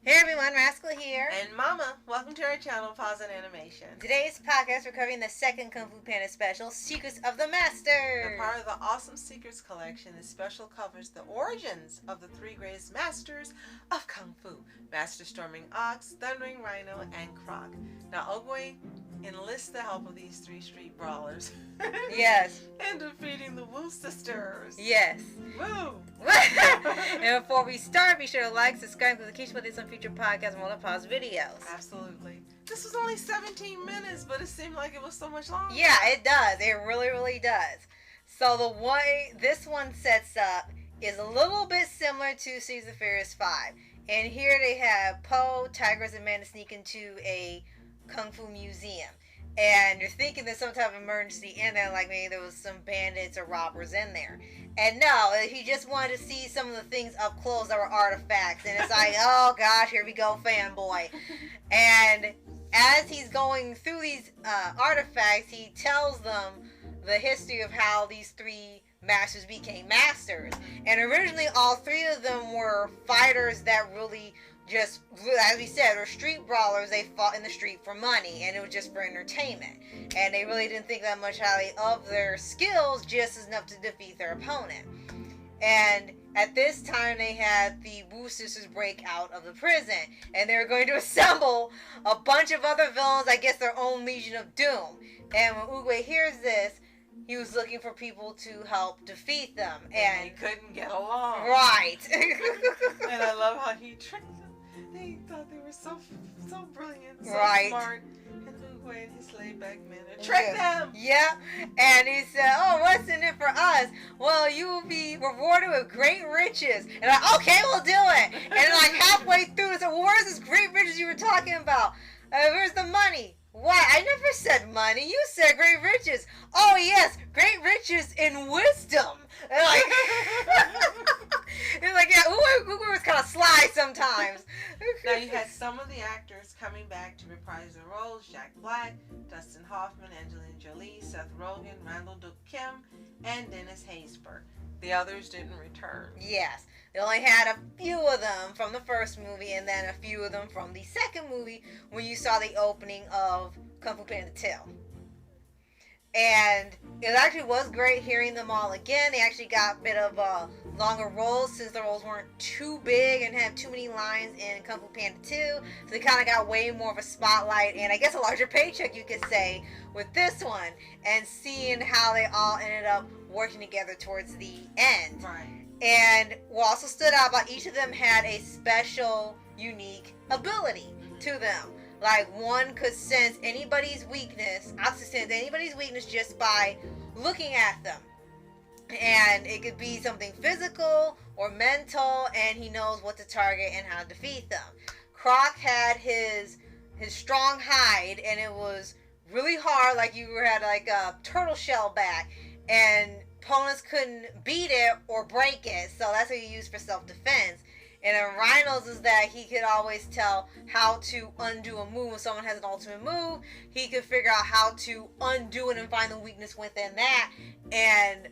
Hey everyone, Rascal here. And Mama, welcome to our channel, Paws On Animation. Today's podcast, we're covering the second Kung Fu Panda special, Secrets of the Master. And part of the Awesome Secrets collection, this special covers the origins of the three greatest masters of Kung Fu. Master Storming Ox, Thundering Rhino, and Croc. Now, Oogway enlists the help of these three street brawlers. Yes. And defeating the Wu sisters. Yes. Woo! And before we start, be sure to like, subscribe, and notification for some future podcasts and more pause videos. Absolutely. This was only 17 minutes, but it seemed like it was so much longer. Yeah, it does. It really, really does. So the way this one sets up is a little bit similar to Seas of Furious 5. And here they have Po, Tigers, and Amanda sneak into a Kung Fu museum. And you're thinking there's some type of emergency in there, like maybe there was some bandits or robbers in there. And no, he just wanted to see some of the things up close that were artifacts. And it's like, oh gosh, here we go, fanboy. And as he's going through these artifacts, he tells them the history of how these three masters became masters. And originally all three of them were fighters that really just, as we said, were street brawlers. They fought in the street for money, and it was just for entertainment. And they really didn't think that much highly of their skills, just enough to defeat their opponent. And at this time, they had the Wu sisters break out of the prison, and they were going to assemble a bunch of other villains, I guess their own Legion of Doom. And when Oogway hears this, he was looking for people to help defeat them. And they couldn't get along. Right. And I love how he tricked them. They thought they were so brilliant, so smart. And Oogway in his laid-back manner tricked them. Yeah. And he said, oh, what's in it for us? Well, you will be rewarded with great riches. And I'm like, okay, we'll do it. And like halfway through, I said, well, where's this great riches you were talking about? Where's the money? What? I never said money. You said great riches. Oh, yes, great riches in wisdom. And like, it's like, yeah, Oogway was kind of sly sometimes. Now, you had some of the actors coming back to reprise their roles. Jack Black, Dustin Hoffman, Angelina Jolie, Seth Rogen, Randall Duke Kim, and Dennis Haysbert. The others didn't return. Yes. They only had a few of them from the first movie and then a few of them from the second movie when you saw the opening of Kung Fu Panda 2. And it actually was great hearing them all again. They actually got a bit of longer roles since the roles weren't too big and had too many lines in Kung Fu Panda 2. So they kind of got way more of a spotlight and I guess a larger paycheck, you could say, with this one. And seeing how they all ended up working together towards the end. Right. And what also stood out about each of them had a special, unique ability to them. Like one could sense anybody's weakness, sense anybody's weakness just by looking at them. And it could be something physical or mental, and he knows what to target and how to defeat them. Croc had his strong hide, and it was really hard, like you had like a turtle shell back, and opponents couldn't beat it or break it, so that's what you use for self-defense. And in Rhino's is that he could always tell how to undo a move. When someone has an ultimate move, he could figure out how to undo it and find the weakness within that.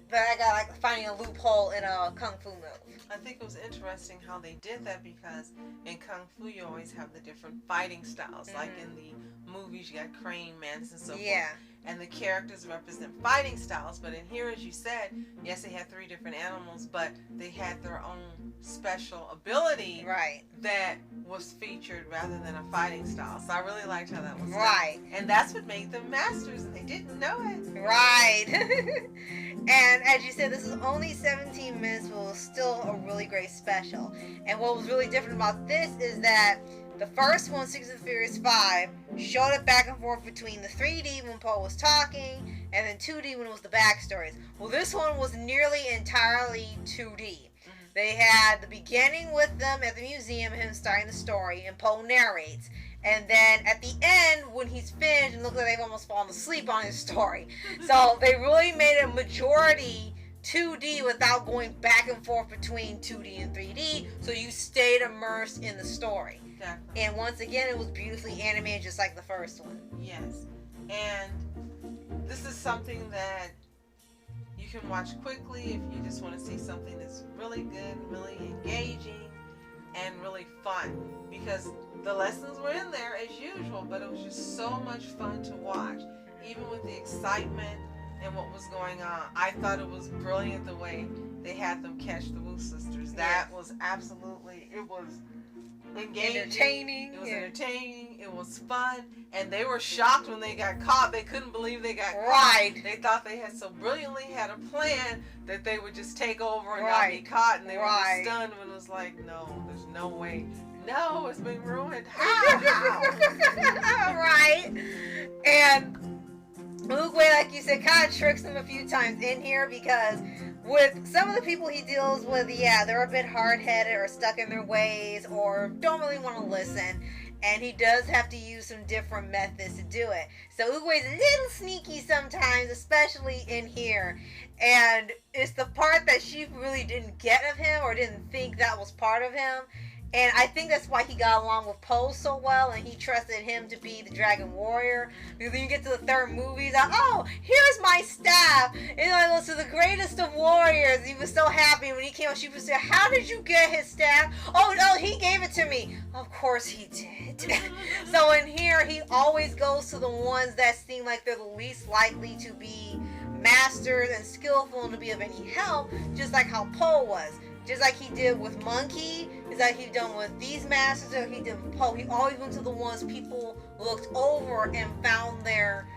But I got like finding a loophole in a Kung Fu move. I think it was interesting how they did that because in Kung Fu you always have the different fighting styles. Mm-hmm. Like in the movies you got Crane, Manson, and so forth. And the characters represent fighting styles. But in here, as you said, yes, they had three different animals, but they had their own special ability that was featured rather than a fighting style. So I really liked how that was done. And that's what made them masters, and they didn't know it. Right. And as you said, this is only 17 minutes, but it was still a really great special. And what was really different about this is that the first one, Six of the Furious 5, showed it back and forth between the 3D when Poe was talking and then 2D when it was the backstories. Well, this one was nearly entirely 2D. Mm-hmm. They had the beginning with them at the museum, him starting the story, and Poe narrates. And then at the end, when he's finished, it looks like they've almost fallen asleep on his story. So they really made a majority 2D without going back and forth between 2D and 3D, so you stayed immersed in the story. Exactly. And once again, it was beautifully animated just like the first one. Yes. And this is something that you can watch quickly if you just want to see something that's really good, really engaging. and really fun, because the lessons were in there as usual, but it was just so much fun to watch, even with the excitement and what was going on. I thought it was brilliant the way they had them catch the Wu sisters. That was absolutely, it was engaging. Entertaining. It was entertaining. It was fun. And they were shocked when they got caught. They couldn't believe they got caught. They thought they had so brilliantly had a plan that they would just take over and not be caught. And they were just stunned when it was like, no, there's no way. No, it's been ruined. How? Right. And Oogway, like you said, kind of tricks them a few times in here, because with some of the people he deals with, they're a bit hard-headed or stuck in their ways or don't really want to listen. And he does have to use some different methods to do it. So Oogway's a little sneaky sometimes, especially in here. And it's the part that she really didn't get of him, or didn't think that was part of him. And I think that's why he got along with Poe so well, and he trusted him to be the Dragon Warrior. Because when you get to the third movie, he's like, oh, here's my staff. And I go to the greatest of warriors. He was so happy when he came out. She was saying, how did you get his staff? Oh, no, he gave it to me. Of course he did. So in here, he always goes to the ones that seem like they're the least likely to be masters and skillful and to be of any help, just like how Poe was. Just like he did with Monkey, just like he done with these masters, or he did with Poe. He always went to the ones people looked over and found their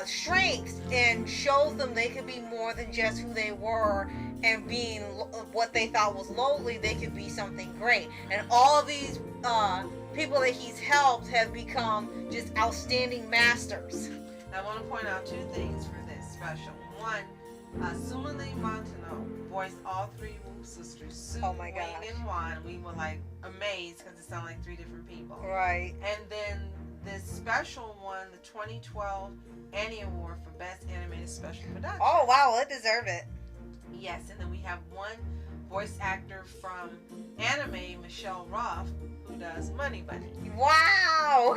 strengths and showed them they could be more than just who they were, and being what they thought was lowly, they could be something great. And all of these people that he's helped have become just outstanding masters. I want to point out two things for this special. One, Sumile Montano voiced all three Wu sisters, Sue, Wing, and Wan. We were like amazed because it sounded like three different people. Right. And then this special one, the 2012 Annie Award for Best Animated Special Production. Oh wow, it deserved it. Yes, and then we have one voice actor from anime, Michelle Roth, who does Money Bunny. Wow.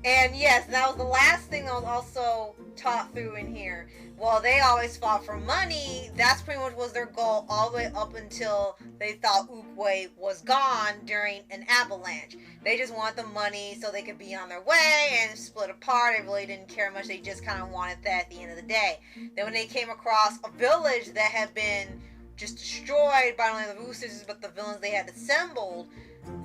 And yes, that was the last thing I was also taught through in here. Well, they always fought for money. That's pretty much was their goal all the way up until they thought Oogway was gone during an avalanche. They just wanted the money so they could be on their way and split apart. They really didn't care much. They just kind of wanted that at the end of the day. Then when they came across a village that had been just destroyed by not only the roosters but the villains they had assembled,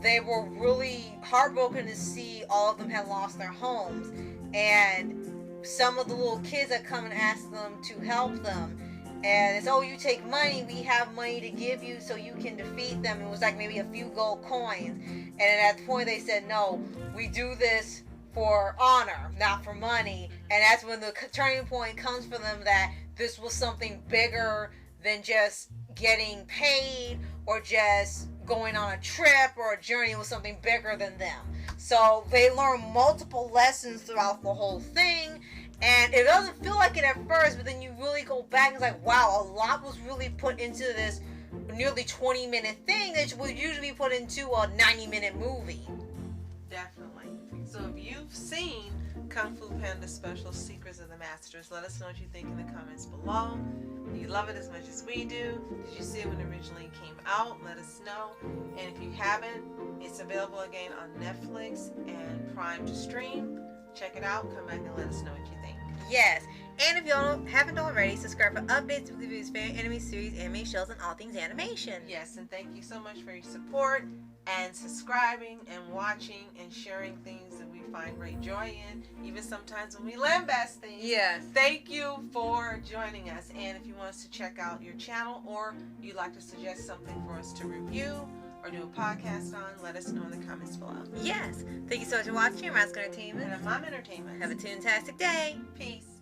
they were really heartbroken to see all of them had lost their homes. And some of the little kids had come and asked them to help them. And it's, oh, you take money, we have money to give you so you can defeat them. It was like maybe a few gold coins. And at that point they said, no, we do this for honor, not for money. And that's when the turning point comes for them, that this was something bigger than just getting paid or just going on a trip or a journey. It was something bigger than them. So they learn multiple lessons throughout the whole thing, and it doesn't feel like it at first, but then you really go back and it's like, wow, a lot was really put into this nearly 20-minute thing that would usually be put into a 90-minute movie. Definitely. So if you've seen Kung Fu Panda Special Secrets of the Masters, let us know what you think in the comments below. Do you love it as much as we do? Did you see it when it originally came out? Let us know. And if you haven't, it's available again on Netflix and Prime to stream. Check it out. Come back and let us know what you think. Yes. And if y'all haven't already, subscribe for updates, weekly reviews, favorite anime series, anime shows, and all things animation. Yes, and thank you so much for your support and subscribing and watching and sharing things that we find great joy in, even sometimes when we lambast things. Yes. Thank you for joining us. And if you want us to check out your channel, or you'd like to suggest something for us to review or do a podcast on, let us know in the comments below. Yes. Thank you so much for watching. I'm Rascal Entertainment. And I'm Mom Entertainment. Have a fantastic day. Peace.